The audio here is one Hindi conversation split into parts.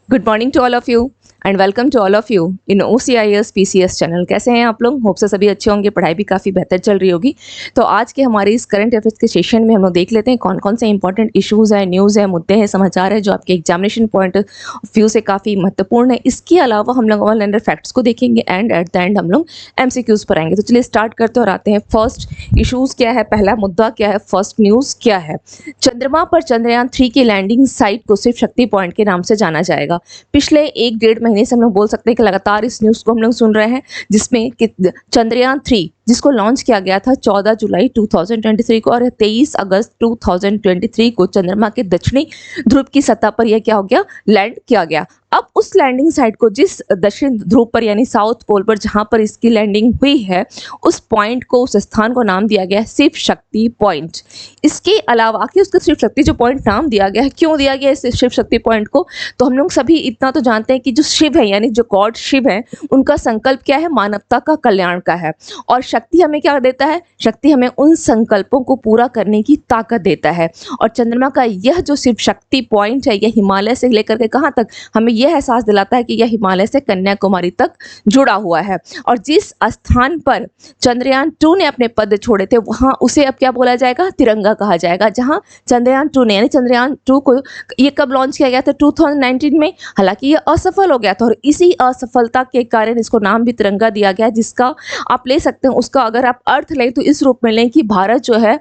Good morning to all of you and welcome to all of you in OCIS PCS channel. कैसे हैं आप लोग? होप से सभी अच्छे होंगे, पढ़ाई भी काफ़ी बेहतर चल रही होगी। तो आज के हमारे इस करंट अफेयर्स के सेशन में हम लोग देख लेते हैं कौन कौन से इंपॉर्टेंट इश्यूज़ हैं, न्यूज़ है, मुद्दे हैं, समाचार है जो आपके एग्जामिनेशन पॉइंट ऑफ व्यू से काफ़ी महत्वपूर्ण है। इसके अलावा हम लोग ऑल अंडर फैक्ट्स को देखेंगे एंड एट द एंड हम लोग MCQs पर आएंगे। तो चलिए स्टार्ट करते और आते हैं। फर्स्ट इशूज़ क्या है, पहला मुद्दा क्या है, फर्स्ट न्यूज़ क्या है। चंद्रमा पर चंद्रयान 3 की लैंडिंग साइट को शिव शक्ति पॉइंट के नाम से जाना जाएगा। पिछले 1-1.5 महीने से हम लोग बोल सकते हैं कि लगातार इस न्यूज़ को हम लोग सुन रहे हैं, जिसमें कि चंद्रयान 3 जिसको लॉन्च किया गया था 14 जुलाई 2023 को और 23 अगस्त 2023 को चंद्रमा के दक्षिणी ध्रुव की सतह पर यह क्या हो गया, लैंड किया गया। अब उस लैंडिंग साइट को जिस दक्षिण ध्रुव पर यानी साउथ पोल पर जहां पर इसकी लैंडिंग हुई है, उस पॉइंट को, उस स्थान को नाम दिया गया है शिव शक्ति पॉइंट। इसके अलावा कि उसका शिव शक्ति जो पॉइंट नाम दिया गया है, क्यों दिया गया है शिव शक्ति पॉइंट को, तो हम लोग सभी इतना तो जानते हैं कि जो शिव है यानी जो गॉड शिव है, उनका संकल्प क्या है, मानवता का कल्याण का है। और शक्ति हमें क्या देता है, शक्ति हमें उन संकल्पों को पूरा करने की ताकत देता है। और चंद्रमा का यह जो शिव शक्ति पॉइंट है, यह हिमालय से लेकर के कहाँ तक, हमें यह एहसास दिलाता है कि यह हिमालय से कन्याकुमारी तक जुड़ा हुआ है। और जिस स्थान पर चंद्रयान 2 ने अपने पद छोड़े थे, वहां उसे अब क्या बोला जाएगा, तिरंगा कहा जाएगा। जहां चंद्रयान 2 ने यानी चंद्रयान 2 को ये कब लॉन्च किया गया था, 2019 में। हालांकि ये असफल हो गया था और इसी असफलता के कारण इसको नाम भी तिरंगा दिया गया, जिसका आप ले सकते हैं, उसका अगर आप अर्थ लें तो इस रूप में लें कि भारत जो है,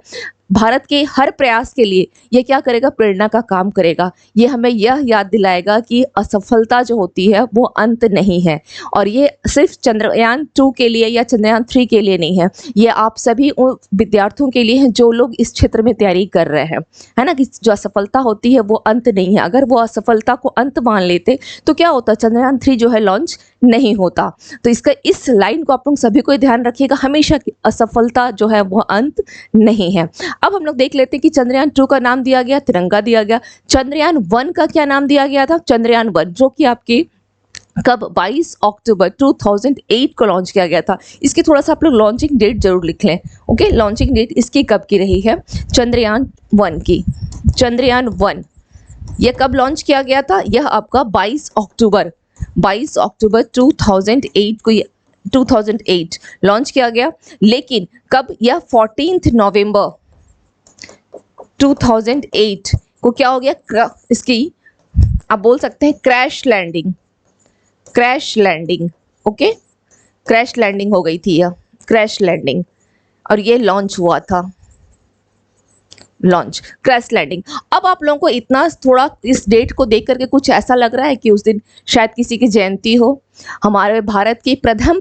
भारत के हर प्रयास के लिए ये क्या करेगा, प्रेरणा का काम करेगा। ये हमें यह याद दिलाएगा कि असफलता जो होती है वो अंत नहीं है। और ये सिर्फ चंद्रयान 2 के लिए या चंद्रयान 3 के लिए नहीं है, ये आप सभी उन विद्यार्थियों के लिए है जो लोग इस क्षेत्र में तैयारी कर रहे हैं, है ना। कि जो असफलता होती है वो अंत नहीं है। अगर वो असफलता को अंत मान लेते तो क्या होता, चंद्रयान 3 जो है लॉन्च नहीं होता। तो इसका इस लाइन को आप लोग सभी को ध्यान रखिएगा हमेशा कि असफलता जो है वो अंत नहीं है। अब हम लोग देख लेते हैं कि चंद्रयान 2 का नाम दिया गया, तिरंगा दिया गया। चंद्रयान 1 का क्या नाम दिया गया था, चंद्रयान 1, जो कि आपकी कब 22 अक्टूबर 2008 को लॉन्च किया गया था। इसकी थोड़ा सा आप लोग लॉन्चिंग डेट जरूर लिख लें। ओके, लॉन्चिंग डेट इसकी कब की रही है, चंद्रयान 1 की। चंद्रयान 1 यह कब लॉन्च किया गया था, यह आपका 22 अक्टूबर 2008 को 2008 लॉन्च किया गया। लेकिन कब, यह 14 नवंबर 2008 को क्या हो गया, इसकी आप बोल सकते हैं crash landing. Okay, crash landing हो गई थी, यह क्रैश लैंडिंग, और ये लॉन्च हुआ था, लॉन्च क्रैश लैंडिंग। अब आप लोगों को इतना थोड़ा इस डेट को देख करके कुछ ऐसा लग रहा है कि उस दिन शायद किसी की जयंती हो। हमारे भारत के प्रथम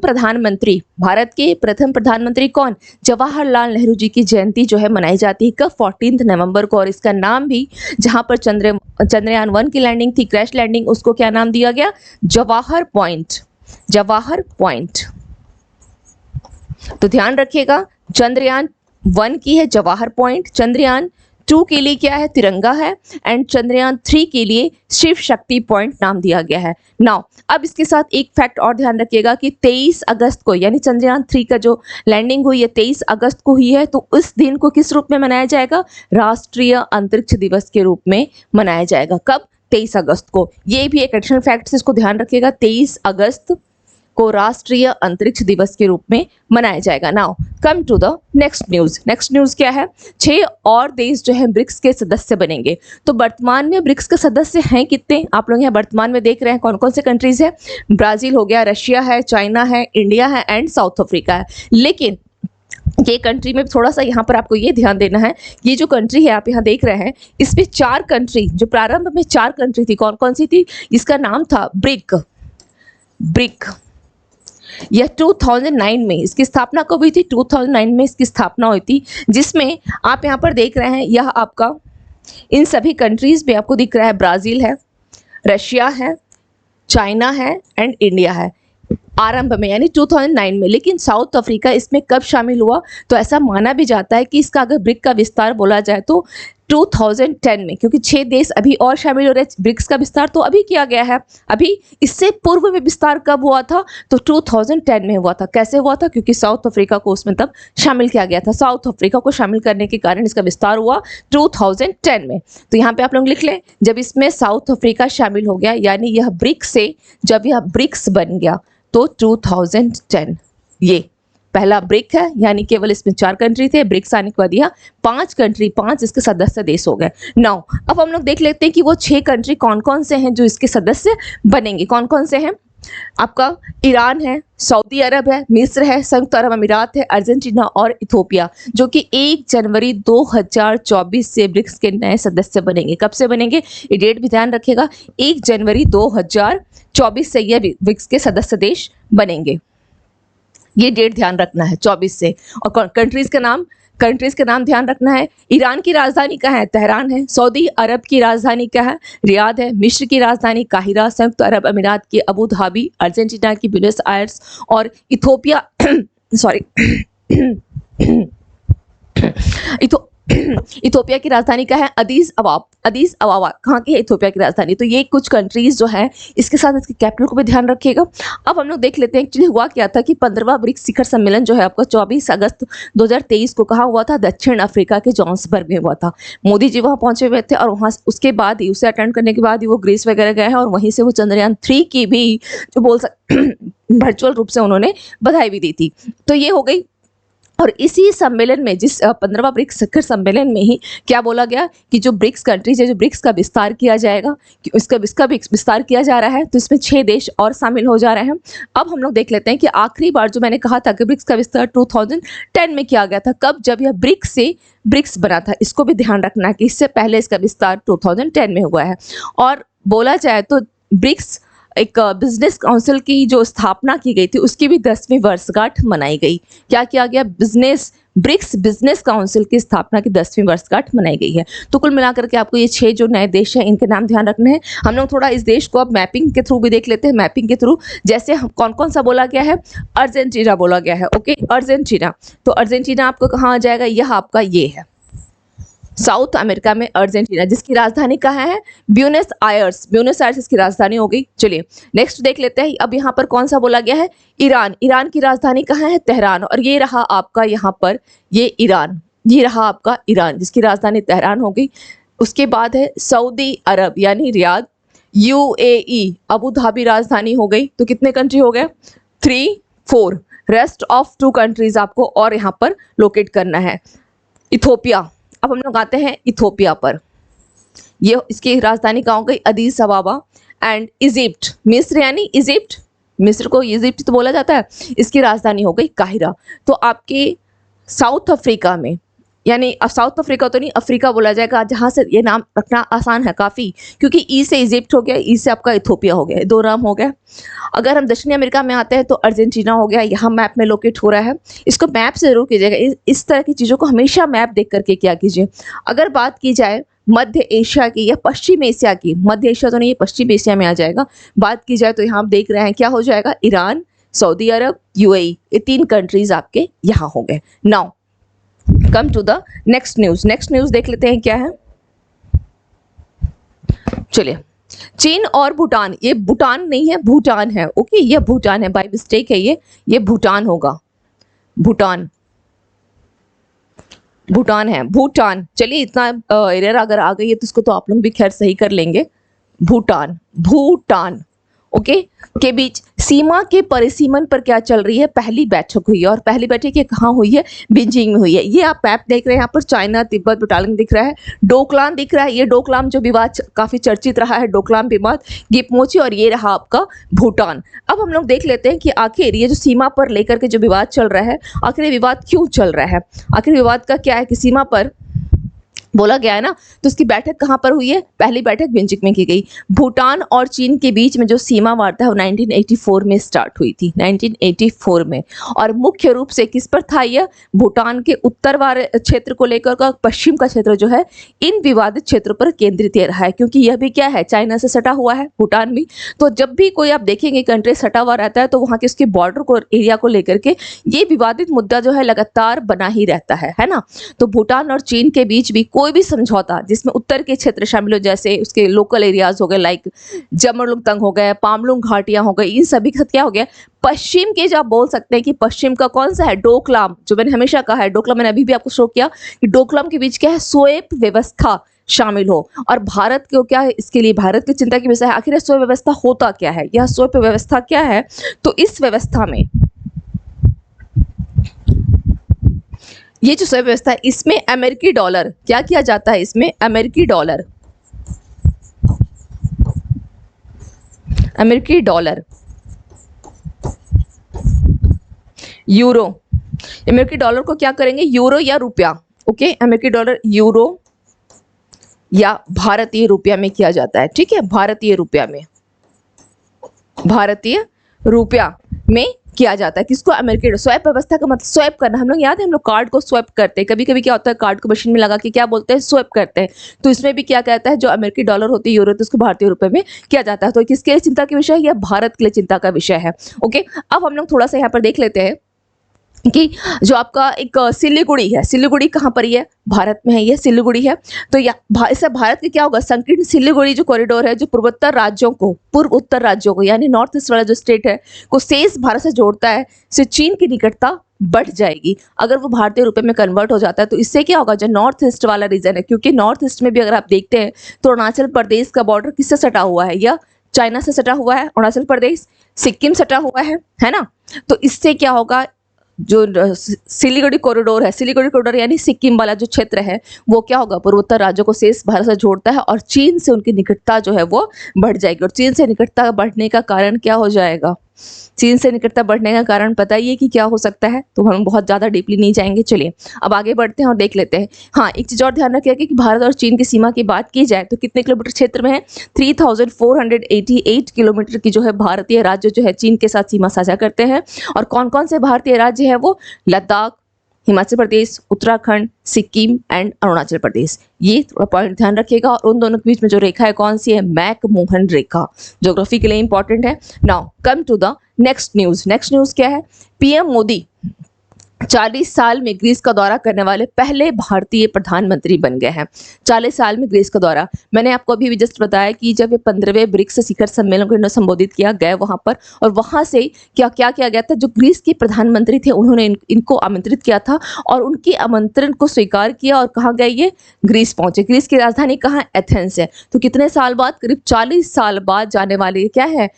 प्रधानमंत्री कौन, जवाहरलाल नेहरू जी की जयंती जो है मनाई जाती है कब, 14 नवंबर को। और इसका नाम भी, जहां पर चंद्रयान 1 की लैंडिंग थी, क्रैश लैंडिंग, उसको क्या नाम दिया गया, जवाहर पॉइंट। तो ध्यान रखिएगा, चंद्रयान 1 की है जवाहर पॉइंट, चंद्रयान 2 के लिए क्या है, तिरंगा है, एंड चंद्रयान 3 के लिए शिव शक्ति पॉइंट नाम दिया गया है। नाउ अब इसके साथ एक फैक्ट और ध्यान रखिएगा कि 23 अगस्त को यानी चंद्रयान 3 का जो लैंडिंग हुई है 23 अगस्त को हुई है, तो इस दिन को किस रूप में मनाया जाएगा, राष्ट्रीय अंतरिक्ष दिवस के रूप में मनाया जाएगा। कब, 23 अगस्त को। ये भी एक एडिशनल फैक्ट है, इसको ध्यान रखिएगा, 23 अगस्त को राष्ट्रीय अंतरिक्ष दिवस के रूप में मनाया जाएगा। Now come to the next news क्या है, 6 और देश जो है ब्रिक्स के सदस्य बनेंगे। तो वर्तमान में ब्रिक्स के सदस्य हैं कितने, आप लोग यहाँ वर्तमान में देख रहे हैं कौन कौन से कंट्रीज है, ब्राजील हो गया, रशिया है, चाइना है, इंडिया है एंड साउथ अफ्रीका है। लेकिन ये कंट्री में थोड़ा सा यहाँ पर आपको ये ध्यान देना है, ये जो कंट्री है आप यहाँ देख रहे हैं, इसमें 4 कंट्री, जो प्रारंभ में 4 कंट्री थी, कौन कौन सी थी, इसका नाम था ब्रिक। यह 2009 में, इसकी स्थापना कब हुई थी, 2009 में इसकी स्थापना हुई थी, जिसमें आप यहाँ पर देख रहे हैं, यह आपका इन सभी कंट्रीज में आपको दिख रहा है, ब्राजील है, रशिया है, चाइना है एंड इंडिया है आरंभ में यानी 2009 में। लेकिन साउथ अफ्रीका इसमें कब शामिल हुआ, तो ऐसा माना भी जाता है कि इसका अगर ब्रिक का विस्तार बोला जाए तो 2010 में, क्योंकि 6 देश अभी और शामिल हो रहे हैं। ब्रिक्स का विस्तार तो अभी किया गया है, अभी इससे पूर्व में विस्तार कब हुआ था? तो 2010 में हुआ था। कैसे हुआ था? क्योंकि साउथ अफ्रीका को उसमें तब शामिल किया गया था। साउथ अफ्रीका को शामिल करने के कारण इसका विस्तार हुआ 2010 में। तो यहाँ पे आप लोग लिख लें, जब इसमें साउथ अफ्रीका शामिल हो गया, यानी यह ब्रिक्स से जब यह ब्रिक्स बन गया तो 2010 ये पहला ब्रिक है, यानी केवल इसमें 4 कंट्री थे। ब्रिक्स आने के बाद यह 5 कंट्री, 5 इसके सदस्य देश हो गए। नाउ अब हम लोग देख लेते हैं कि वो 6 कंट्री कौन कौन से हैं जो इसके सदस्य बनेंगे। कौन कौन से हैं? आपका ईरान है, सऊदी अरब है, मिस्र है, संयुक्त अरब अमीरात है, अर्जेंटीना और इथोपिया, जो कि 1 जनवरी 2024 से ब्रिक्स के नए सदस्य बनेंगे। कब से बनेंगे? ये डेट भी ध्यान रखिएगा, 1 जनवरी 2024 से ये ब्रिक्स के सदस्य देश बनेंगे। ये डेट ध्यान रखना है, 24 से। और कंट्रीज के नाम ध्यान रखना है। ईरान की राजधानी क्या है? तेहरान है। सऊदी अरब की राजधानी क्या है? रियाद है। मिस्र की राजधानी काहिरा, संयुक्त अरब अमीरात की अबू धाबी, अर्जेंटीना की ब्यूनस आयर्स और इथोपिया सॉरी इथोपिया की राजधानी क्या है? अदीस अबाबा। कहाँ की है? इथोपिया की राजधानी। तो ये कुछ कंट्रीज जो है, इसके साथ इसके कैपिटल को भी ध्यान रखिएगा। अब हम लोग देख लेते हैं एक्चुअली हुआ क्या था कि 15वां ब्रिक्स शिखर सम्मेलन जो है आपका 24 अगस्त 2023 को कहाँ हुआ था? दक्षिण अफ्रीका के जोहान्सबर्ग में हुआ था। मोदी जी वहाँ पहुंचे हुए थे और वहाँ उसके बाद ही, उसे अटेंड करने के बाद ही वो ग्रीस वगैरह गए हैं और वहीं से वो चंद्रयान 3 की भी जो बोल वर्चुअल रूप से उन्होंने बधाई भी दी थी। तो ये हो गई। और इसी सम्मेलन में, जिस 15वां ब्रिक्स शिखर सम्मेलन में ही क्या बोला गया कि जो ब्रिक्स कंट्रीज है, जो ब्रिक्स का विस्तार किया जाएगा, कि इसका भी विस्तार किया जा रहा है, तो इसमें 6 देश और शामिल हो जा रहे हैं। अब हम लोग देख लेते हैं कि आखिरी बार जो मैंने कहा था कि ब्रिक्स का विस्तार 2010 में किया गया था, कब? जब यह ब्रिक्स से ब्रिक्स बना था। इसको भी ध्यान रखना है कि इससे पहले इसका विस्तार 2010 में हुआ है। और बोला जाए तो ब्रिक्स एक बिजनेस काउंसिल की जो स्थापना की गई थी, उसकी भी 10वीं वर्षगांठ मनाई गई। क्या किया गया? ब्रिक्स बिजनेस काउंसिल की स्थापना की 10वीं वर्षगांठ मनाई गई है। तो कुल मिलाकर के आपको ये 6 जो नए देश हैं, इनके नाम ध्यान रखने हैं। हम लोग थोड़ा इस देश को अब मैपिंग के थ्रू भी देख लेते हैं। मैपिंग के थ्रू जैसे कौन कौन सा बोला गया है? अर्जेंटीना बोला गया है। Okay, Argentina. तो अर्जेंटीना आपको कहाँ आ जाएगा? यह आपका ये है साउथ अमेरिका में अर्जेंटीना, जिसकी राजधानी कहाँ है? Buenos Aires. ब्यूनस आयर्स इसकी राजधानी हो गई। चलिए नेक्स्ट देख लेते हैं। अब यहाँ पर कौन सा बोला गया है? ईरान। ईरान की राजधानी कहाँ है? तेहरान। और ये रहा आपका यहाँ पर ये ईरान, ये रहा आपका ईरान, जिसकी राजधानी तेहरान हो गई। उसके बाद है सऊदी अरब यानी रियाद। UAE अबू धाबी राजधानी हो गई। तो कितने कंट्री हो गए? 3, 4। रेस्ट ऑफ 2 कंट्रीज आपको और यहाँ पर लोकेट करना है। इथोपिया। अब हम लोग आते हैं इथोपिया पर। ये इसकी राजधानी कहाँ हो गई? अदीस अबाबा। And Egypt. मिस्र यानी इजिप्ट, मिस्र को इजिप्ट तो बोला जाता है, इसकी राजधानी हो गई काहिरा। तो आपके साउथ अफ्रीका में, यानी साउथ अफ्रीका तो नहीं, अफ्रीका बोला जाएगा, जहाँ से ये नाम रखना आसान है काफ़ी, क्योंकि ई से इजिप्ट हो गया, ई से आपका इथोपिया हो गया, 2 नाम हो गया। अगर हम दक्षिणी अमेरिका में आते हैं तो अर्जेंटीना हो गया, यहाँ मैप में लोकेट हो रहा है। इसको मैप से जरूर कीजिएगा, इस तरह की चीज़ों को हमेशा मैप देख करके क्या कीजिए। अगर बात की जाए मध्य एशिया की या पश्चिम एशिया की, मध्य एशिया तो नहीं, ये पश्चिम एशिया में आ जाएगा। बात की जाए तो यहाँ आप देख रहे हैं क्या हो जाएगा? ईरान, सऊदी अरब, UAE, ये 3 कंट्रीज आपके यहाँ हो गए। Now come to the next news. Next news देख लेते हैं क्या है। चलिए, चीन और भूटान, ये भूटान नहीं है, भूटान है। ओके, ये भूटान है, बाय मिस्टेक है ये भूटान होगा। भूटान है, भूटान। चलिए, इतना एरर अगर आ गई है तो इसको तो आप लोग भी खैर सही कर लेंगे। भूटान ओके के बीच सीमा के परिसीमन पर क्या चल रही है? पहली बैठक हुई है। और पहली बैठक ये कहाँ हुई है? बीजिंग में हुई है। ये आप मैप देख रहे हैं, यहाँ पर चाइना तिब्बत बटालियन दिख रहा है, डोकलाम दिख रहा है। ये डोकलाम जो विवाद काफी चर्चित रहा है, डोकलाम विवाद, गिपमोची। और ये रहा आपका भूटान। अब हम लोग देख लेते हैं कि आखिर ये जो सीमा पर लेकर के जो विवाद चल रहा है, आखिर ये विवाद क्यों चल रहा है? आखिर विवाद का क्या है कि सीमा पर बोला गया है ना, तो इसकी बैठक कहाँ पर हुई है? पहली बैठक बीजिंग में की गई। भूटान और चीन के बीच में जो सीमा वार्ता है वो 1984 में स्टार्ट हुई थी, 1984 में। और मुख्य रूप से किस पर था यह? भूटान के उत्तर वाले क्षेत्र को लेकर का, पश्चिम का क्षेत्र जो है इन विवादित क्षेत्रों पर केंद्रित रहा है, क्योंकि यह भी क्या है? चाइना से सटा हुआ है भूटान भी। तो जब भी कोई आप देखेंगे कंट्री सटा हुआ रहता है तो वहाँ के उसके बॉर्डर को, एरिया को लेकर के ये विवादित मुद्दा जो है लगातार बना ही रहता है ना। तो भूटान और चीन के बीच भी कोई कोई भी समझौता जिसमें उत्तर के क्षेत्र शामिल हो, जैसे उसके लोकल एरियाज हो गए लाइक जमरलुंग हो गए, पामलुंग घाटियां हो गई, इन सभी का क्या हो गया, पश्चिम के जो आप बोल सकते हैं कि पश्चिम का कौन सा है, डोकलाम, जो मैंने हमेशा कहा है डोकलाम, मैंने अभी भी आपको शो किया कि डोकलाम के बीच क्या है, स्वैप व्यवस्था शामिल हो। और भारत को क्या है, इसके लिए भारत की चिंता की विषय है आखिर स्वैप व्यवस्था होता क्या है, यह स्वैप व्यवस्था क्या है। तो इस व्यवस्था में ये जो स्वैप व्यवस्था है इसमें अमेरिकी डॉलर क्या किया जाता है, इसमें अमेरिकी डॉलर, अमेरिकी डॉलर, यूरो, अमेरिकी डॉलर को क्या करेंगे, यूरो या रुपया, ओके, अमेरिकी डॉलर, यूरो या भारतीय रुपया में किया जाता है, ठीक है, भारतीय रुपया में, भारतीय रुपया में किया जाता है। किसको, अमेरिकी। स्वैप व्यवस्था का मतलब स्वैप करना, हम लोग याद है, हम लोग कार्ड को स्वैप करते हैं, कभी कभी क्या होता है कार्ड को मशीन में लगा के क्या बोलते हैं, स्वैप करते हैं। तो इसमें भी क्या कहता है, जो अमेरिकी डॉलर होती है, यूरो होती है, उसको भारतीय रुपए में किया जाता है। तो किसके लिए चिंता का विषय है, यह भारत के लिए चिंता का विषय है। ओके, अब हम लोग थोड़ा सा यहाँ पर देख लेते हैं कि जो आपका एक सिलीगुड़ी है, सिलीगुड़ी कहाँ पर ही है, भारत में है, ये सिलीगुड़ी है। तो इससे भारत के क्या होगा, संकीर्ण सिलीगुड़ी जो कॉरिडोर है, जो पूर्वोत्तर राज्यों को, पूर्व उत्तर राज्यों को, यानी नॉर्थ ईस्ट वाला जो स्टेट है को शेष भारत से जोड़ता है, से चीन की निकटता बढ़ जाएगी अगर वो भारतीय रुपए में कन्वर्ट हो जाता है। तो इससे क्या होगा, जो नॉर्थ ईस्ट वाला रीजन है, क्योंकि नॉर्थ ईस्ट में भी अगर आप देखते हैं तो अरुणाचल प्रदेश का बॉर्डर किससे सटा हुआ है, या चाइना से सटा हुआ है, अरुणाचल प्रदेश, सिक्किम सटा हुआ है ना। तो इससे क्या होगा, जो सिलीगुड़ी कॉरिडोर है, सिलीगुड़ी कॉरिडोर यानी सिक्किम वाला जो क्षेत्र है वो क्या होगा, पूर्वोत्तर राज्यों को शेष भारत से जोड़ता है और चीन से उनकी निकटता जो है वो बढ़ जाएगी। और चीन से निकटता बढ़ने का कारण क्या हो जाएगा, चीन से निकटता बढ़ने का कारण पता ही है कि क्या हो सकता है, तो हम बहुत ज़्यादा डीपली नहीं जाएंगे। चलिए अब आगे बढ़ते हैं और देख लेते हैं। हाँ, एक चीज़ और ध्यान रखिएगा कि भारत और चीन की सीमा की बात की जाए तो कितने किलोमीटर क्षेत्र में है, 3488 किलोमीटर की जो है भारतीय राज्य जो है चीन के साथ सीमा साझा करते हैं। और कौन कौन से भारतीय राज्य है वो, लद्दाख, हिमाचल प्रदेश, उत्तराखंड, सिक्किम एंड अरुणाचल प्रदेश। ये थोड़ा पॉइंट ध्यान रखिएगा। और उन दोनों के बीच में जो रेखा है कौन सी है, मैक-मोहन रेखा, ज्योग्राफी के लिए इंपॉर्टेंट है। Now come to the next news. Next news क्या है, पीएम मोदी 40 साल में ग्रीस का दौरा करने वाले पहले भारतीय प्रधानमंत्री बन गए हैं। 40 साल में ग्रीस का दौरा, मैंने आपको अभी भी जस्ट बताया कि जब ये 15वें ब्रिक्स शिखर सम्मेलन को संबोधित किया गया वहां पर, और वहां से क्या क्या किया गया था, जो ग्रीस के प्रधानमंत्री थे उन्होंने इनको आमंत्रित किया था और उनके आमंत्रण को स्वीकार किया और कहाँ गए, ये ग्रीस पहुंचे। ग्रीस की राजधानी कहाँ, एथेंस है। तो कितने साल बाद, करीब 40 साल बाद जाने वाले क्या है,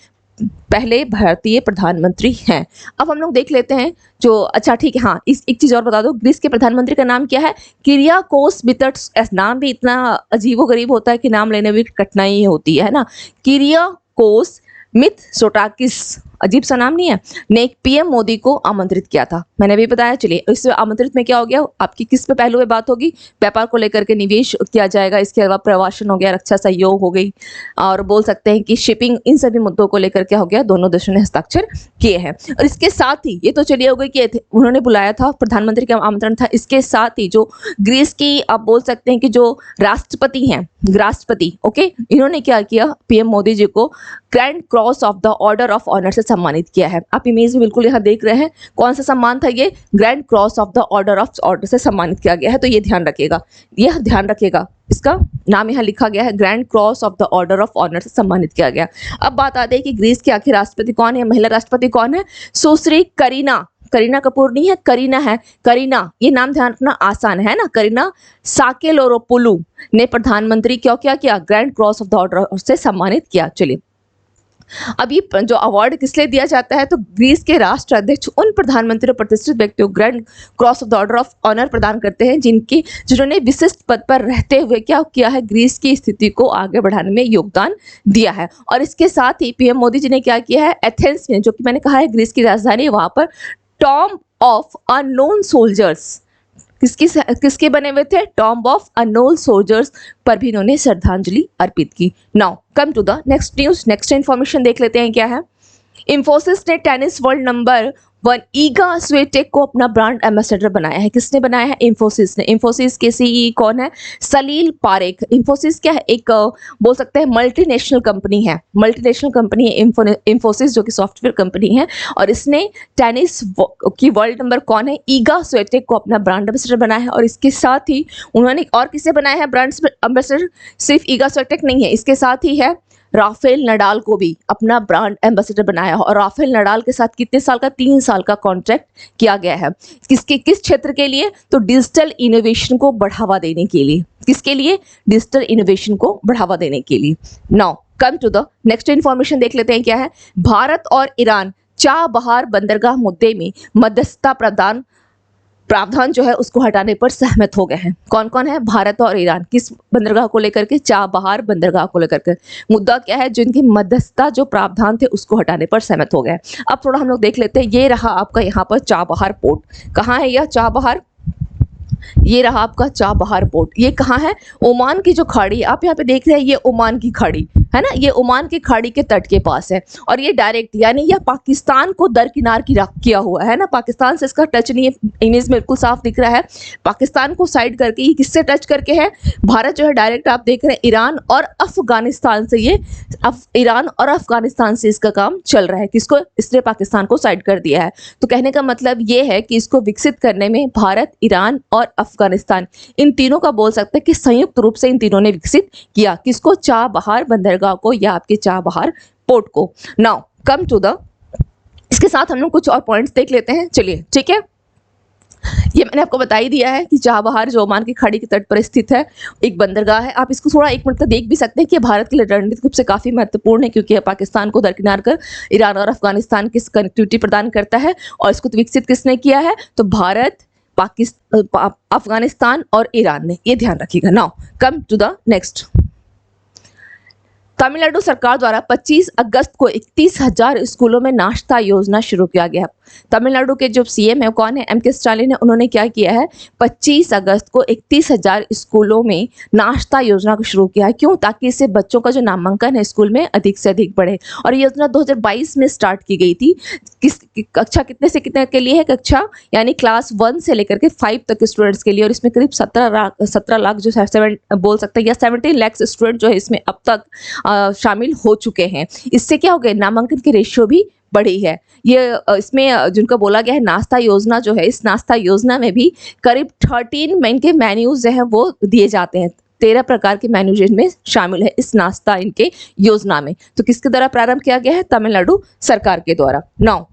पहले भारतीय प्रधानमंत्री हैं। अब हम लोग देख लेते हैं जो, अच्छा ठीक है, हाँ इस एक चीज और बता दो, ग्रीस के प्रधानमंत्री का नाम क्या है, किरियाकोस मित्सोटाकिस। नाम भी इतना अजीबोगरीब होता है कि नाम लेने में कठिनाई होती है ना। किरियाकोस मित्सोटाकिस, अजीब सा नाम नहीं है, ने पीएम मोदी को आमंत्रित किया था, मैंने भी बताया। चलिए इस आमंत्रित में क्या हो गया, आपकी किस पे पहलू में बात होगी, व्यापार को लेकर के निवेश किया जाएगा, इसके अलावा प्रवासन हो गया, रक्षा सहयोग हो गई, और बोल सकते हैं कि शिपिंग, इन सभी मुद्दों को लेकर क्या हो गया, दोनों देशों ने हस्ताक्षर किए हैं। और इसके साथ ही ये तो चलिए हो गई कि उन्होंने बुलाया था, प्रधानमंत्री का आमंत्रण था। इसके साथ ही जो ग्रीस की आप बोल सकते हैं कि जो राष्ट्रपति हैं, राष्ट्रपति, ओके, इन्होंने क्या किया, पीएम मोदी जी को grand cross of the order of honour से सम्मानित किया है। आप इमेज में बिल्कुल यहाँ देख रहे हैं, कौन सा सम्मान था ये, grand cross of the order से सम्मानित किया गया है। तो ये ध्यान रखिएगा, यह ध्यान रखिएगा, इसका नाम यहाँ लिखा गया है, grand cross of the order of honour से सम्मानित किया गया। अब बात आती है कि ग्रीस के आखिर राष्ट्रपति कौन है, महिला राष्ट्रपति कौन है, सुश्री करीना, करीना कपूर नहीं है, करीना है, करीना, ये नाम ध्यान रखना आसान है ना, करीना साकेलोरोपोulou ने प्रधानमंत्री क्यों क्या किया, grand cross of the order से सम्मानित किया। चलिए अब ये जो अवार्ड किस लिए दिया जाता है, तो ग्रीस के राष्ट्र अध्यक्ष उन प्रधानमंत्री और प्रतिष्ठित व्यक्तियों को grand cross of the order of honour प्रदान करते हैं जिन्होंने विशिष्ट पद पर रहते हुए क्या किया है, ग्रीस की स्थिति को आगे बढ़ाने में योगदान दिया है। और इसके साथ ही पीएम मोदी जी ने क्या किया है, एथेंस में, जो कि मैंने कहा है ग्रीस की राजधानी, वहां पर टॉम्ब ऑफ अननोन सोल्जर्स, किसके बने हुए थे, टॉम्ब ऑफ अननोन सोल्जर्स पर भी इन्होंने श्रद्धांजलि अर्पित की। Now come to the next news, next information देख लेते हैं क्या है। इंफोसिस ने tennis world number one Iga Swiatek को अपना ब्रांड एम्बेसडर बनाया है। किसने बनाया है? इंफोसिस ने। इंफोसिस के सीईओ कौन है? सलील पारेख। इंफोसिस क्या है? एक बोल सकते हैं मल्टीनेशनल कंपनी है। मल्टीनेशनल कंपनी है इंफोसिस, जो कि सॉफ्टवेयर कंपनी है। और इसने टेनिस की वर्ल्ड नंबर कौन है? ईगा स्वेटेक को अपना ब्रांड एम्बेसडर बनाया है। और इसके साथ ही उन्होंने और किसे बनाया है ब्रांड एम्बेसडर? सिर्फ ईगा स्वेटेक नहीं है, इसके साथ ही है राफेल नडाल को भी अपना ब्रांड एम्बेसडर बनाया। और राफेल नडाल के साथ कितने साल का? 3 साल का कॉन्ट्रैक्ट किया गया है। किस क्षेत्र के लिए? तो डिजिटल इनोवेशन को बढ़ावा देने के लिए। किसके लिए? डिजिटल इनोवेशन को बढ़ावा देने के लिए। Now come to the next information, देख लेते हैं क्या है। भारत और ईरान चाबहार बंदरगाह मुद्दे में मध्यस्थता प्रावधान जो है उसको हटाने पर सहमत हो गए हैं। कौन कौन है? भारत और ईरान। किस बंदरगाह को लेकर के? चाबहार बंदरगाह को लेकर के। मुद्दा क्या है? जिनकी मध्यस्थता जो प्रावधान थे उसको हटाने पर सहमत हो गए। अब थोड़ा हम लोग देख लेते हैं। ये रहा आपका यहाँ पर चाबहार पोर्ट। कहाँ है यह चाबहार? ये रहा आपका चाबहार पोर्ट। ये कहाँ है? ओमान की जो खाड़ी आप यहाँ पे देख रहे हैं, ये ओमान की खाड़ी है ना, ये ओमान की खाड़ी के तट के पास है। और ये डायरेक्ट यानी यह पाकिस्तान को दरकिनार किया हुआ है ना, पाकिस्तान से इसका टच नहीं है। इमेज में बिल्कुल साफ दिख रहा है। पाकिस्तान को साइड करके ये किससे टच करके है? भारत जो है डायरेक्ट आप देख रहे हैं ईरान और अफगानिस्तान से, ये ईरान और अफगानिस्तान से इसका काम चल रहा है। किसको? इसने पाकिस्तान को साइड कर दिया है। तो कहने का मतलब ये है कि इसको विकसित करने में भारत, ईरान और अफगानिस्तान, इन तीनों का बोल सकते हैं कि संयुक्त रूप से इन तीनों ने विकसित किया। किसको? चाबहार बंदरगाह को या आपके चाबहार पोर्ट को। नाउ कम टू द, इसके साथ हम लोग कुछ और पॉइंट्स देख लेते हैं। चलिए ठीक है, ये मैंने आपको बता ही दिया है कि चाबहार जो ओमान की खाड़ी के तट पर स्थित है, एक बंदरगाह है। आप इसको थोड़ा 1 मिनट तक देख भी सकते हैं कि भारत के लिए रणनीतिक रूप से काफी महत्वपूर्ण है, क्योंकि यह पाकिस्तान को दरकिनार कर ईरान और अफगानिस्तान की कनेक्टिविटी प्रदान करता है। और इसको विकसित किसने किया है? तो भारत, पाकिस्तान, अफगानिस्तान और ईरान ने। ये ध्यान रखिएगा। Now come to the next. Tamil Nadu सरकार द्वारा 25 अगस्त को 31,000 स्कूलों में नाश्ता योजना शुरू किया गया। तमिलनाडु के जो सीएम है कौन है? एम.के. स्टालिन है। उन्होंने क्या किया है? 25 अगस्त को 31,000 स्कूलों में नाश्ता योजना को शुरू किया है। क्यों? ताकि इससे बच्चों का जो नामांकन है स्कूल में अधिक से अधिक बढ़े। और ये योजना 2022 में स्टार्ट की गई थी। कक्षा कितने से कितने के लिए है? कक्षा यानी क्लास 1 से लेकर के 5 तक स्टूडेंट्स के लिए। और इसमें करीब 17 लाख जो बोल सकते हैं या 17 लाख स्टूडेंट जो है इसमें अब तक शामिल हो चुके हैं। इससे क्या हो गया? नामांकन की रेशियो भी बढ़ी है। ये इसमें जिनको बोला गया है नाश्ता योजना जो है, इस नाश्ता योजना में भी करीब 13 मेन के मेन्यूज जो है वो दिए जाते हैं। 13 प्रकार के मेन्यू जिनमें शामिल है इस नाश्ता इनके योजना में। तो किसके द्वारा प्रारंभ किया गया है? तमिलनाडु सरकार के द्वारा। Now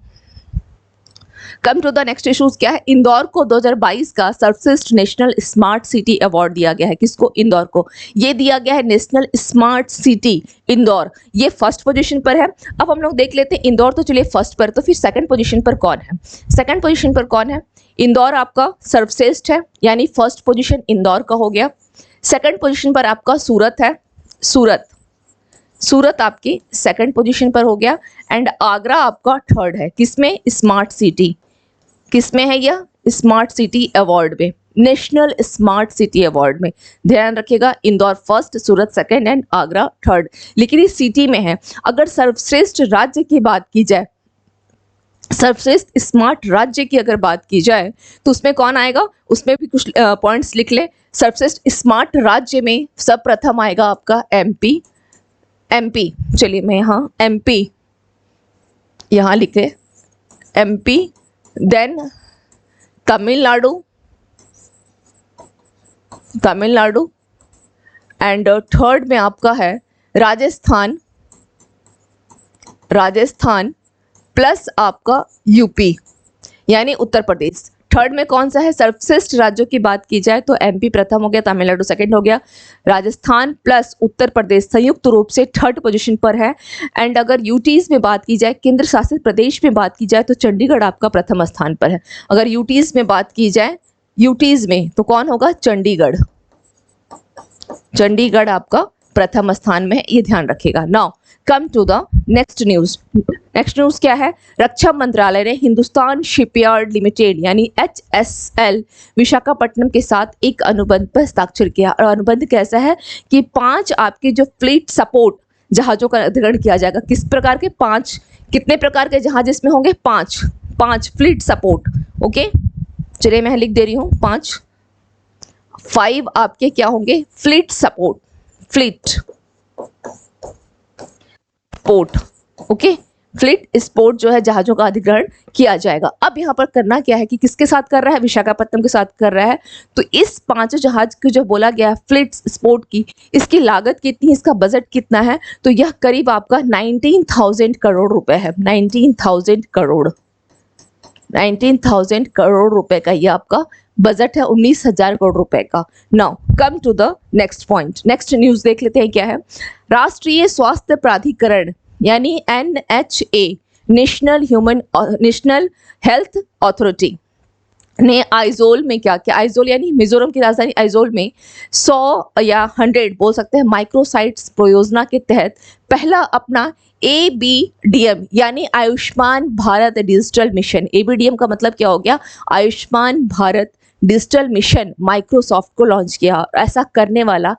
come to the next issues क्या है? इंदौर को 2022 का सर्वश्रेष्ठ नेशनल स्मार्ट सिटी अवार्ड दिया गया है। किसको? इंदौर को। ये दिया गया है नेशनल स्मार्ट सिटी इंदौर, ये फर्स्ट पोजीशन पर है। अब हम लोग देख लेते हैं इंदौर तो चलिए फर्स्ट पर, तो फिर सेकंड पोजीशन पर कौन है? सेकंड पोजीशन पर कौन है? इंदौर आपका सर्वश्रेष्ठ है, यानी फर्स्ट पोजीशन इंदौर का हो गया। सेकंड पोजीशन पर आपका सूरत है। सूरत आपकी सेकंड पोजीशन पर हो गया। एंड आगरा आपका थर्ड है। किसमें? Smart city. किसमें है यह? स्मार्ट सिटी अवार्ड में, नेशनल स्मार्ट सिटी अवार्ड में। ध्यान रखिएगा, Indore first, Surat second and Agra third. लेकिन इस सिटी में है। अगर सर्वश्रेष्ठ राज्य की बात की जाए, सर्वश्रेष्ठ स्मार्ट राज्य की अगर बात की जाए तो उसमें कौन आएगा? उसमें भी कुछ पॉइंट्स लिख ले। सर्वश्रेष्ठ स्मार्ट राज्य में सब प्रथम आएगा आपका एमपी। चलिए मैं यहाँ एमपी यहाँ लिखे, MP, then Tamil Nadu and third में आपका है राजस्थान प्लस आपका यूपी यानी उत्तर प्रदेश। थर्ड में कौन सा है? सर्वश्रेष्ठ राज्यों की बात की जाए तो एमपी प्रथम हो गया, तमिलनाडु सेकंड हो गया, राजस्थान प्लस उत्तर प्रदेश संयुक्त रूप से थर्ड पोजीशन पर है। एंड अगर यूटीज में बात की जाए, केंद्र शासित प्रदेश में बात की जाए, तो चंडीगढ़ आपका प्रथम स्थान पर है। अगर यूटीज में बात की जाए, यूटीज में तो कौन होगा? चंडीगढ़ आपका प्रथम स्थान में है, ये ध्यान रखिएगा। Now come to the next news. Next news क्या है? रक्षा मंत्रालय ने हिंदुस्तान शिपयार्ड लिमिटेड यानी HSL विशाखापट्टनम के साथ एक अनुबंध पर हस्ताक्षर किया। और अनुबंध कैसा है कि 5 आपके जो फ्लीट सपोर्ट जहाजों का अधिग्रहण किया जाएगा। किस प्रकार के? 5। कितने प्रकार के जहाज इसमें होंगे? 5। 5 फ्लीट सपोर्ट। ओके, चलिए मैं लिख दे रही हूँ 5 आपके क्या होंगे, fleet support, fleet sport. Okay, fleet sport जो है जहाजों का अधिग्रहण किया जाएगा। अब यहाँ पर करना क्या है कि किसके साथ कर रहा है, विशाखापट्टनम के साथ कर रहा है। तो इस 5 जहाज की जो बोला गया है फ्लीट स्पोर्ट की, इसकी लागत कितनी, इसका बजट कितना है, तो यह करीब आपका 19,000 करोड़ रुपए है। 19,000 करोड़, 19,000 करोड़ रुपए का ये आपका बजट है, 19,000 करोड़ रुपए का। Now come to the next point, next news देख लेते हैं क्या है। राष्ट्रीय स्वास्थ्य प्राधिकरण यानी NHA, नेशनल हेल्थ अथॉरिटी ने आइजोल में क्या किया, आइजोल यानी मिजोरम की राजधानी आइजोल में 100 या 100 बोल सकते हैं माइक्रोसाइट्स परियोजना के तहत पहला अपना ABDM यानी Ayushman Bharat digital mission. ABDM का मतलब क्या हो गया, Ayushman Bharat digital mission Microsoft को लॉन्च किया। ऐसा करने वाला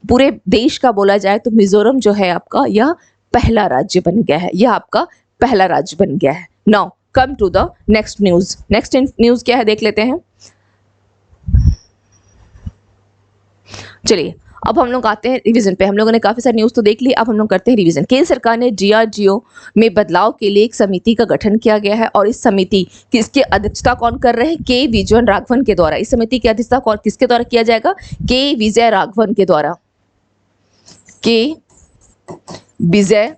पूरे देश का बोला जाए तो मिजोरम जो है आपका यह पहला राज्य बन गया है, यह आपका पहला राज्य बन गया है। Now come to the next news, next news क्या है देख लेते हैं। चलिए अब हम लोग आते हैं रिवीजन पे। हम लोगों ने काफी सारी न्यूज तो देख ली, अब हम लोग करते हैं रिवीजन। केंद्र सरकार ने DRDO में बदलाव के लिए एक समिति का गठन किया गया है और इस समिति की इसकी अध्यक्षता कौन कर रहे हैं, के विजय राघवन के द्वारा। इस समिति की अध्यक्षता कौन किसके द्वारा किया जाएगा, के विजय राघवन के द्वारा, के विजय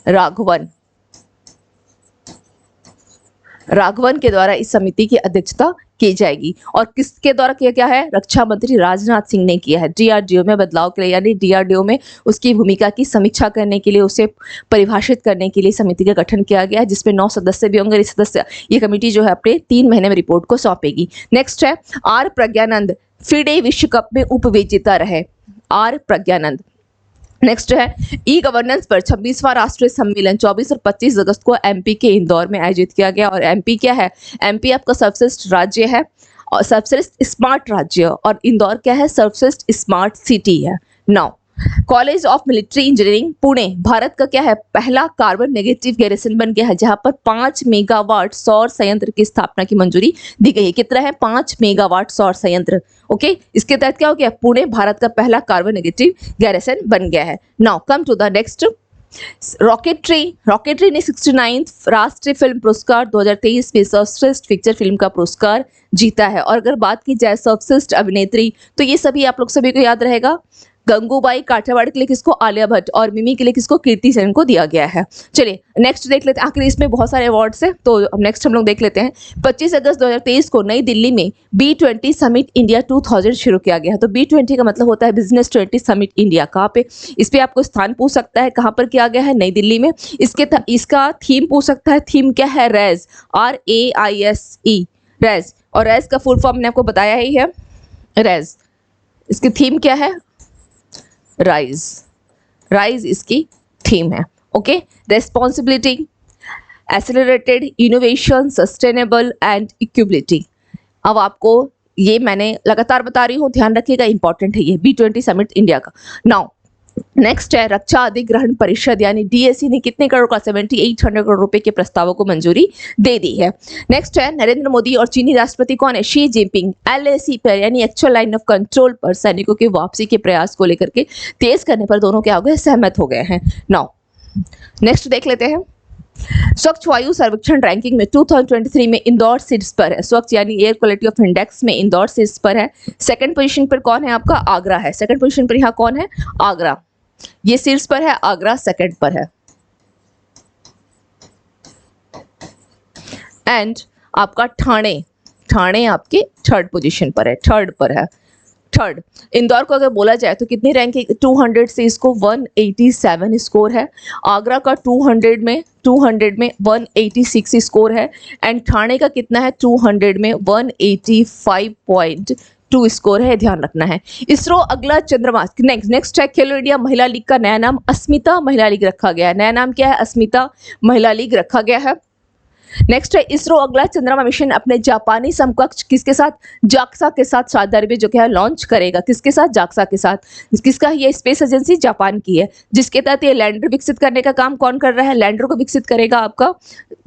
राघवन के द्वारा इस समिति की अध्यक्षता की जाएगी। और किसके द्वारा किया गया है, रक्षा मंत्री राजनाथ सिंह ने किया है। DRDO में बदलाव के लिए यानी DRDO में उसकी भूमिका की समीक्षा करने के लिए, उसे परिभाषित करने के लिए समिति का गठन किया गया है, जिसमें 9 सदस्य भी होंगे। ये कमेटी जो है अपने 3 महीने में रिपोर्ट को सौंपेगी। नेक्स्ट है R प्रज्ञानंद फिडे विश्व कप में उपविजेता रहे, R प्रज्ञानंद। नेक्स्ट है ई-गवर्नेंस पर 26वां राष्ट्रीय सम्मेलन 24 और 25 अगस्त को MP के इंदौर में आयोजित किया गया। और MP क्या है, MP आपका सर्वश्रेष्ठ राज्य है और सर्वश्रेष्ठ स्मार्ट राज्य, और इंदौर क्या है, सर्वश्रेष्ठ स्मार्ट सिटी है। Now college of military engineering Pune Bharat का क्या है, पहला कार्बन नेगेटिव गैरिसन बन गया है, जहां पर 5 मेगावाट सौर संयंत्र की स्थापना की मंजूरी दी गई है। कितना है, 5 मेगावाट सौर संयंत्र। ओके, इसके तहत क्या हो गया, पुणे भारत का पहला कार्बन नेगेटिव गैरिसन बन गया है। Now come to the next, Rocketry ने 69th राष्ट्रीय फिल्म पुरस्कार 2023 में सर्वश्रेष्ठ फीचर फिल्म का पुरस्कार जीता है। और अगर बात की जाए सर्वश्रेष्ठ अभिनेत्री, तो ये सभी आप लोग सभी को याद रहेगा, गंगूबाई काठियावाड़ के लिए किसको, आलिया भट्ट, और मिमी के लिए किसको, कीर्ति सेन को दिया गया है। चलिए नेक्स्ट देख लेते हैं, आखिर इसमें बहुत सारे अवार्ड्स हैं तो नेक्स्ट हम लोग देख लेते हैं। 25 अगस्त 2023 को नई दिल्ली में B20 समिट इंडिया 2000 शुरू किया गया है। तो B20 का मतलब होता है बिजनेस 20 समिट इंडिया। कहाँ पे, इस पे आपको स्थान पूछ सकता है, कहाँ पर किया गया है, नई दिल्ली में। इसका थीम पूछ सकता है, थीम क्या है, रेज, RAISE, रेज। और रेज का फुल फॉर्म मैंने आपको बताया ही है, रेज। इसकी थीम क्या है, राइज इसकी थीम है। Okay, responsibility, accelerated innovation, sustainable and equitability. अब आपको ये मैंने लगातार बता रही हूँ, ध्यान रखिएगा, इंपॉर्टेंट है ये B20 समिट इंडिया का। नाउ नेक्स्ट है रक्षा अधिग्रहण परिषद यानी DAC ने कितने करोड़ का, 7800 करोड़ रुपए के प्रस्तावों को मंजूरी दे दी है। नेक्स्ट है नरेंद्र मोदी और चीनी राष्ट्रपति कौन है, शी जिनपिंग LAC पर यानी एक्चुअल लाइन ऑफ कंट्रोल पर सैनिकों की वापसी के प्रयास को लेकर के तेज करने पर दोनों क्या हो गए, सहमत हो गए हैं। नाउ नेक्स्ट देख लेते हैं, स्वच्छ वायु सर्वेक्षण रैंकिंग में 2023 में इंदौर शीर्ष पर है। स्वच्छ यानी एयर क्वालिटी ऑफ इंडेक्स में इंदौर शीर्ष पर है। सेकंड पोजीशन पर कौन है आपका, आगरा है। सेकंड पोजीशन पर यहाँ कौन है, आगरा, ये शीर्ष पर है, आगरा सेकंड पर है। एंड आपका ठाणे आपके थर्ड पोजीशन पर है, थर्ड पर है। थर्ड इंदौर को अगर बोला जाए तो कितनी रैंकिंग, 200 से इसको 187 स्कोर है। आगरा का 200 में 186 स्कोर है। एंड ठाणे का कितना है, 200 में 185.2 स्कोर है, ध्यान रखना है। इसरो अगला चंद्रमा, नेक्स्ट है खेलो इंडिया महिला लीग का नया नाम अस्मिता महिला लीग रखा गया है। नया नाम क्या है, अस्मिता महिला लीग रखा गया है। नेक्स्ट है इसरो अगला चंद्रमा मिशन अपने जापानी समकक्ष किसके साथ, जाक्सा के साथ शानदार में जो क्या है लॉन्च करेगा। किसके साथ, जाक्सा के साथ। किसका, ये स्पेस एजेंसी जापान की है, जिसके तहत ये लैंडर विकसित करने का काम कौन कर रहा है, लैंडर को विकसित करेगा आपका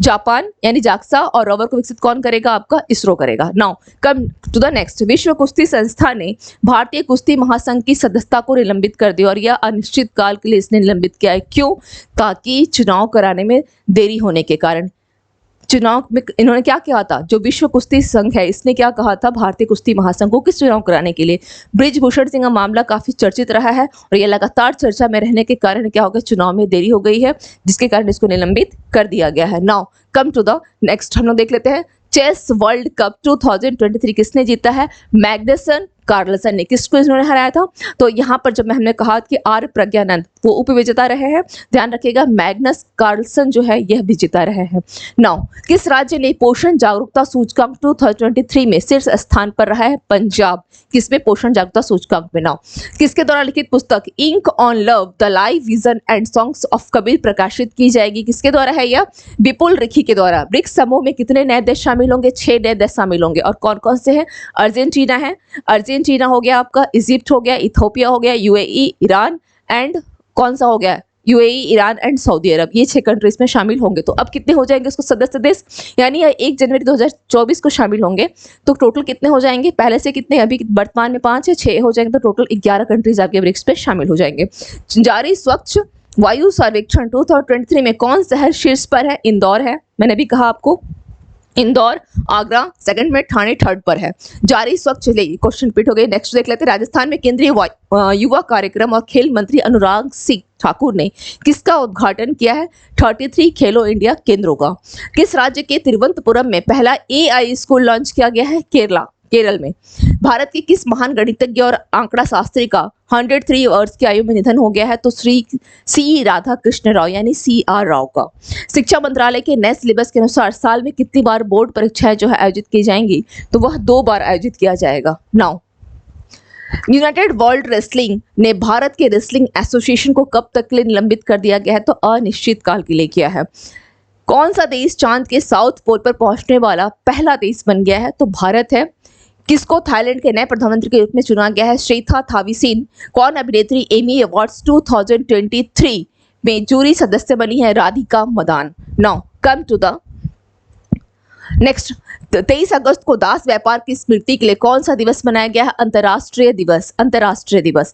जापान यानी जाक्सा, और रोवर को विकसित कौन करेगा, आपका इसरो करेगा। Now come to the next, विश्व कुश्ती संस्था ने भारतीय कुश्ती महासंघ की सदस्यता को निलंबित कर दिया और यह अनिश्चित काल के लिए इसने निलंबित किया है। क्यों, ताकि चुनाव कराने में देरी होने के कारण। चुनाव में इन्होंने क्या कहा था, जो विश्व कुश्ती संघ है इसने क्या कहा था भारतीय कुश्ती महासंघ को किस चुनाव कराने के लिए। बृजभूषण सिंह का मामला काफी चर्चित रहा है और यह लगातार चर्चा में रहने के कारण क्या हो गया, चुनाव में देरी हो गई है, जिसके कारण इसको निलंबित कर दिया गया है। Now come to the next, हम लोग देख लेते हैं चेस वर्ल्ड कप 2023 किसने जीता है, मैग्नसन कार्लसन ने। किसको इन्होंने हराया था, तो यहाँ पर जब हमने कहा कि आर प्रज्ञानंद वो उपविजेता रहे हैं, ध्यान रखिएगा मैग्नस कार्लसन जो है यह विजेता रहे हैं। नाउ किस राज्य ने पोषण जागरूकता सूचकांक 2023 में शीर्ष स्थान पर रहा है, पंजाब। किसमें, पोषण जागरूकता सूचकांक में। नाउ किसके द्वारा लिखित पुस्तक ink on love the live vision and songs of Kabir प्रकाशित की जाएगी, किसके द्वारा है यह, विपुल रिखी के द्वारा। ब्रिक्स समूह में कितने नए देश शामिल होंगे, 6 नए देश शामिल होंगे और कौन कौन से हैं, अर्जेंटीना है, अर्जेंटीना हो गया आपका, इजिप्ट हो गया, इथियोपिया हो गया, यूएई, ईरान एंड कौन सा हो गया, यूएई, ईरान एंड सऊदी अरब। ये 6 कंट्रीज में शामिल होंगे। तो अब कितने हो जाएंगे उसको सदस्य देश, यानी 1 जनवरी 2024 को शामिल होंगे तो टोटल कितने हो जाएंगे, पहले से कितने, अभी वर्तमान में 5 है, 6 हो जाएंगे तो टोटल 11 कंट्रीज आपके ब्रिक्स पे शामिल हो जाएंगे। जारी स्वच्छ वायु सर्वेक्षण 2023 में कौन शहर शीर्ष पर है, इंदौर है। मैंने भी कहा आपको इंदौर, आगरा सेकंड में, ठाणे थर्ड पर है। जारी स्वच्छ, चलिए क्वेश्चन रिपीट हो गए। नेक्स्ट देख लेते हैं, राजस्थान में केंद्रीय युवा कार्यक्रम और खेल मंत्री अनुराग सिंह ठाकुर ने किसका उद्घाटन किया है, 33 खेलो इंडिया केंद्रों का। किस राज्य के तिरुवनंतपुरम में पहला एआई स्कूल लॉन्च किया गया है, केरल में। भारत के किस महान गणितज्ञ और आंकड़ा शास्त्री का 103 वर्ष की आयु में निधन हो गया है, तो श्री सी राधा कृष्ण राव यानी CR राव का। शिक्षा मंत्रालय के नए सिलेबस के अनुसार साल में कितनी बार बोर्ड परीक्षाएं जो है आयोजित की जाएंगी, तो वह 2 बार आयोजित किया जाएगा। नाउ यूनाइटेड वर्ल्ड रेसलिंग ने भारत के रेसलिंग एसोसिएशन को कब तक के लिए निलंबित कर दिया गया है, तो अनिश्चित काल के लिए किया है। कौन सा देश चांद के साउथ पोल पर पहुंचने वाला पहला देश बन गया है, तो भारत है। किसको थाईलैंड के नए प्रधानमंत्री के रूप में चुना गया है, श्रेथा थाविसीन। कौन अभिनेत्री एमी अवार्ड्स 2023 में जूरी सदस्य बनी है, Radhika Madan. Now come to the next, 23 अगस्त को दास व्यापार की स्मृति के लिए कौन सा दिवस मनाया गया है, अंतर्राष्ट्रीय दिवस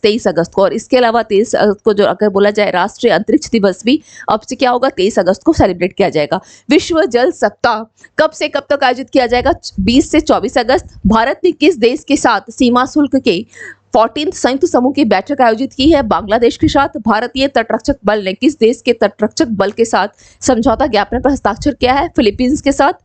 23 अगस्त को। और इसके अलावा 23 अगस्त को जो अगर बोला जाए राष्ट्रीय अंतरिक्ष दिवस भी अब से क्या होगा, 23 अगस्त को सेलिब्रेट किया जाएगा। विश्व जल सप्ताह कब से कब तक आयोजित किया जाएगा, 20 से 24 अगस्त। भारत ने किस देश के साथ सीमा शुल्क के 14 संयुक्त समूह की बैठक आयोजित की है, बांग्लादेश के साथ। भारतीय तटरक्षक बल ने किस देश के तटरक्षक बल के साथ समझौता ज्ञापन पर हस्ताक्षर किया है, फिलीपींस के साथ।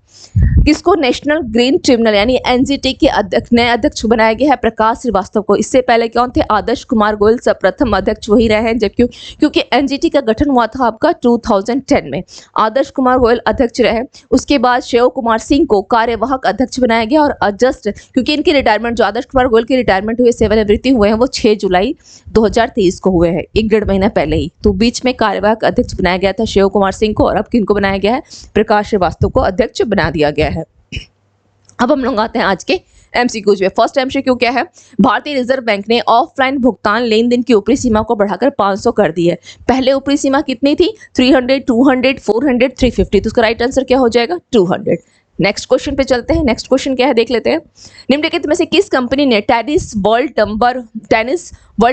किसको नेशनल ग्रीन ट्रिब्यूनल यानी एनजीटी के नए अध्यक्ष बनाया गया है, प्रकाश श्रीवास्तव को। इससे पहले कौन थे, आदर्श कुमार गोयल प्रथम अध्यक्ष वही रहे हैं, जबकि क्योंकि एनजीटी का गठन हुआ था आपका 2010 में, आदर्श कुमार गोयल अध्यक्ष रहे। उसके बाद शिव कुमार सिंह को कार्यवाहक अध्यक्ष बनाया गया और जस्ट क्योंकि इनकी रिटायरमेंट, जो आदर्श कुमार गोयल की रिटायरमेंट हुई, सेवानिवृत्ति हुए हैं, वो 6 जुलाई 2023 को हुए हैं, 1-1.5 महीना पहले ही। तो बीच में कार्यवाहक अध्यक्ष बनाया गया था शिव कुमार सिंह को, और अब किनको बनाया गया है, प्रकाश श्रीवास्तव को अध्यक्ष बना दिया गया है। अब हम लोग आते हैं आज के एमसीक्यूज में। फर्स्ट एमसीक्यू क्या है, भारतीय रिजर्व बैंक ने ऑफलाइन भुगतान लेन देन की ऊपरी सीमा को बढ़ाकर 500 कर दी है। पहले ऊपरी सीमा कितनी थी, 300, 200, 400, 350। तो उसका राइट आंसर क्या हो जाएगा, 200। नेक्स्ट क्वेश्चन पे चलते हैं। नेक्स्ट क्वेश्चन क्या है देख लेते हैं। निम्नलिखित में से किस कंपनी ने tennis world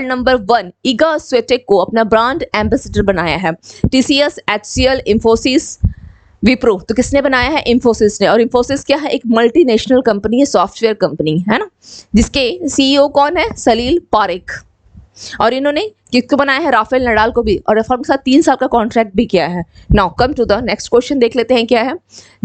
number 1 Iga Swiatek को अपना ब्रांड एम्बेसडर बनाया है, TCS, HCL, इंफोसिस, विप्रो। तो किसने बनाया है, इंफोसिस ने। और इंफोसिस क्या है, एक मल्टीनेशनल कंपनी है, सॉफ्टवेयर कंपनी है ना, जिसके CEO कौन है, सलील पारेख। और इन्होंने किसको बनाया है, राफेल नडाल को भी, और रेफॉर्म के साथ 3 साल का कॉन्ट्रैक्ट भी किया है। Now come to the next question देख लेते हैं क्या है।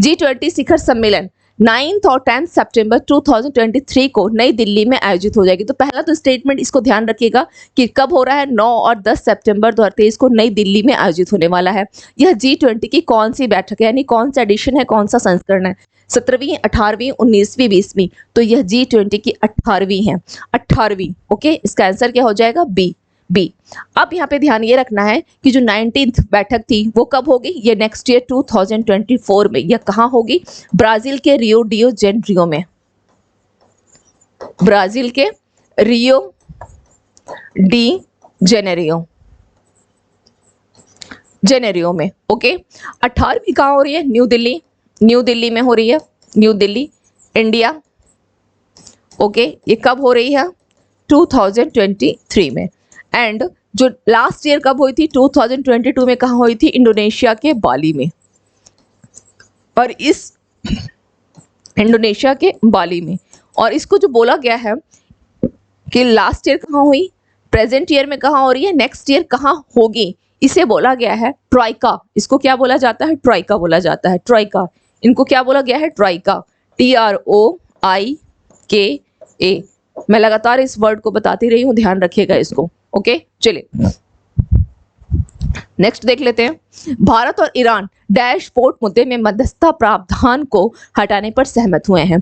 G20 शिखर सम्मेलन 9 और 10 सितंबर 2023 को नई दिल्ली में आयोजित हो जाएगी। तो पहला तो स्टेटमेंट इसको ध्यान रखिएगा कि कब हो रहा है, 9 और 10 सितंबर 2023 को नई दिल्ली में आयोजित होने वाला है। यह G20 की कौन सी बैठक है, यानी कौन सा एडिशन है, कौन सा संस्करण है, 17वीं, 18वीं, 19वीं, 20वीं। तो यह G20 की 18वीं है, 18वीं। ओके, इसका आंसर क्या हो जाएगा, बी। बी। अब यहाँ पे ध्यान ये रखना है कि जो 19th बैठक थी वो कब होगी, ये नेक्स्ट ईयर 2024 में। यह कहाँ होगी, ब्राजील के रियो डियो जेनेरियो में, ब्राजील के रियो डी जेनेरियो में। ओके, 18वीं कहाँ हो रही है, न्यू दिल्ली, न्यू दिल्ली में हो रही है, न्यू दिल्ली इंडिया। ओके, ये कब हो रही है, 2023 में। एंड जो लास्ट ईयर कब हुई थी, 2022 में कहाँ हुई थी, इंडोनेशिया के बाली में। और इस इंडोनेशिया के बाली में, और इसको जो बोला गया है कि लास्ट ईयर कहाँ हुई, प्रेजेंट ईयर में कहाँ हो रही है, नेक्स्ट ईयर कहाँ होगी, इसे बोला गया है ट्राइका। इसको क्या बोला जाता है, ट्राइका बोला जाता है, ट्राइका। इनको क्या बोला गया है, ट्राइका, TROIKA। मैं लगातार इस वर्ड को बताती रही हूँ, ध्यान रखिएगा इसको। ओके, चलिए नेक्स्ट देख लेते हैं। भारत और ईरान डैशबोर्ड मुद्दे में मध्यस्थता प्रावधान को हटाने पर सहमत हुए हैं।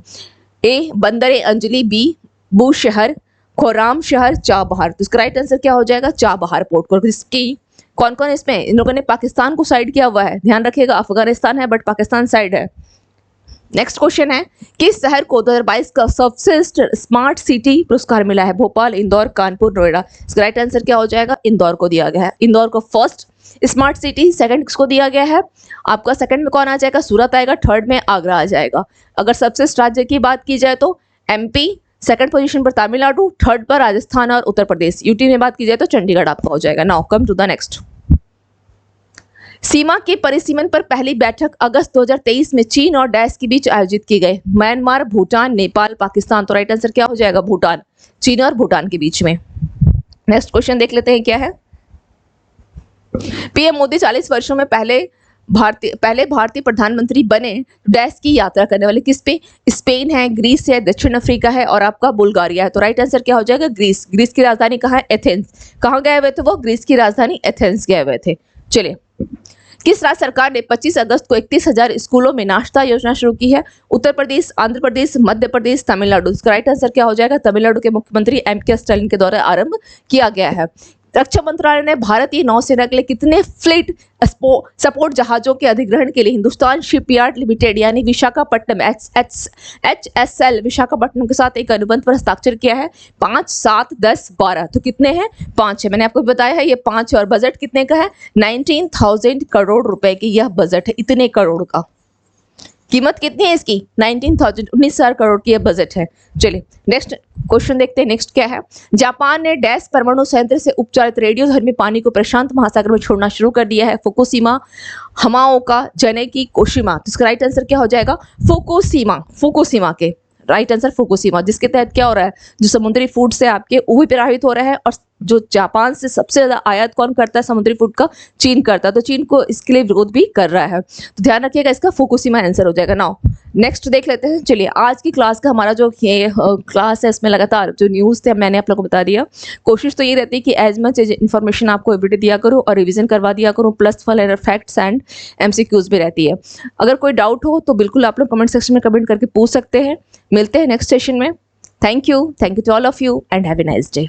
ए बंदर अंजलि, बी बूशहर, खोराम शहर, चाबहार। तो इसका राइट आंसर क्या हो जाएगा, चाबहार पोर्ट को। इसकी कौन कौन इसमें, इन लोगों ने पाकिस्तान को साइड किया हुआ है, ध्यान रखिएगा, अफगानिस्तान है बट पाकिस्तान साइड है। नेक्स्ट क्वेश्चन है, किस शहर को 2022 का सबसे स्मार्ट सिटी पुरस्कार मिला है, भोपाल, इंदौर, कानपुर, नोएडा। इसका राइट आंसर क्या हो जाएगा, इंदौर को दिया गया है। इंदौर को फर्स्ट स्मार्ट सिटी, सेकंड किसको दिया गया है, आपका सेकंड में कौन आ जाएगा, सूरत आएगा, थर्ड में आगरा आ जाएगा। अगर सबसे राज्य की बात की जाए तो MP, सेकंड पोजीशन पर तमिलनाडु, थर्ड पर राजस्थान और उत्तर प्रदेश। यूटी में बात की जाए तो चंडीगढ़ आपका हो जाएगा। Now come to the next. सीमा के परिसीमन पर पहली बैठक अगस्त 2023 में चीन और डैश के बीच आयोजित की गई, म्यांमार, भूटान, नेपाल, पाकिस्तान। तो राइट आंसर क्या हो जाएगा, भूटान, चीन और भूटान के बीच में। नेक्स्ट क्वेश्चन देख लेते हैं क्या है। पीएम मोदी 40 वर्षों में पहले भारतीय प्रधानमंत्री बने, डैश की यात्रा करने वाले किस पे, स्पेन है, ग्रीस है, दक्षिण अफ्रीका है और आपका बुल्गारिया है। तो राइट आंसर क्या हो जाएगा, ग्रीस। ग्रीस की राजधानी कहाँ है, एथेंस। कहाँ गए हुए थे वो, ग्रीस की राजधानी एथेंस गए हुए थे। चलिए, किस राज्य सरकार ने 25 अगस्त को 31,000 स्कूलों में नाश्ता योजना शुरू की है, उत्तर प्रदेश, आंध्र प्रदेश, मध्य प्रदेश, तमिलनाडु। इसका राइट आंसर क्या हो जाएगा, तमिलनाडु के मुख्यमंत्री MK स्टालिन के द्वारा आरंभ किया गया है। रक्षा मंत्रालय ने भारतीय नौसेना के लिए कितने फ्लीट सपोर्ट जहाजों के अधिग्रहण के लिए हिंदुस्तान शिपयार्ड लिमिटेड यानी विशाखापट्टनम HSL विशाखापट्टनम के साथ एक अनुबंध पर हस्ताक्षर किया है, 5, 7, 10, 12। तो कितने हैं, 5 है। मैंने आपको बताया है ये 5 है। और बजट कितने का है, 19,000 करोड़ रुपए की यह बजट है, इतने करोड़ का। कीमत कितनी है इसकी, 19,000 करोड़ की यह बजट है। चलिए नेक्स्ट क्वेश्चन देखते हैं। नेक्स्ट क्या है, जापान ने डैश परमाणु संयंत्र से उपचारित रेडियोधर्मी पानी को प्रशांत महासागर में छोड़ना शुरू कर दिया है, फुकुशिमा, हमाओका, जेनेकी, कोशिमा। तो इसका राइट आंसर क्या हो जाएगा, फुकुशिमा के राइट आंसर फुकुशिमा, जिसके तहत क्या हो रहा है, जो समुद्री फूड से आपके वो भी प्रभावित हो रहा है। और जो जापान से सबसे ज्यादा आयात कौन करता है समुद्री फूड का, चीन करता है। तो चीन को इसके लिए विरोध भी कर रहा है। तो ध्यान रखिएगा, इसका फुकुशिमा आंसर हो जाएगा। नाउ नेक्स्ट देख लेते हैं। चलिए, आज की क्लास का हमारा जो ये क्लास है इसमें लगातार जो न्यूज़ थे मैंने आप लोगों को बता दिया। कोशिश तो ये रहती है कि एज मच एज इन्फॉर्मेशन आपको एवरीडे दिया करूँ और रिवीजन करवा दिया करूँ, प्लस फल फैक्ट्स एंड MCQs भी रहती है। अगर कोई डाउट हो तो बिल्कुल आप लोग कमेंट सेक्शन में कमेंट करके पूछ सकते हैं। मिलते हैं नेक्स्ट सेशन में। Thank you to all of you and have a nice day.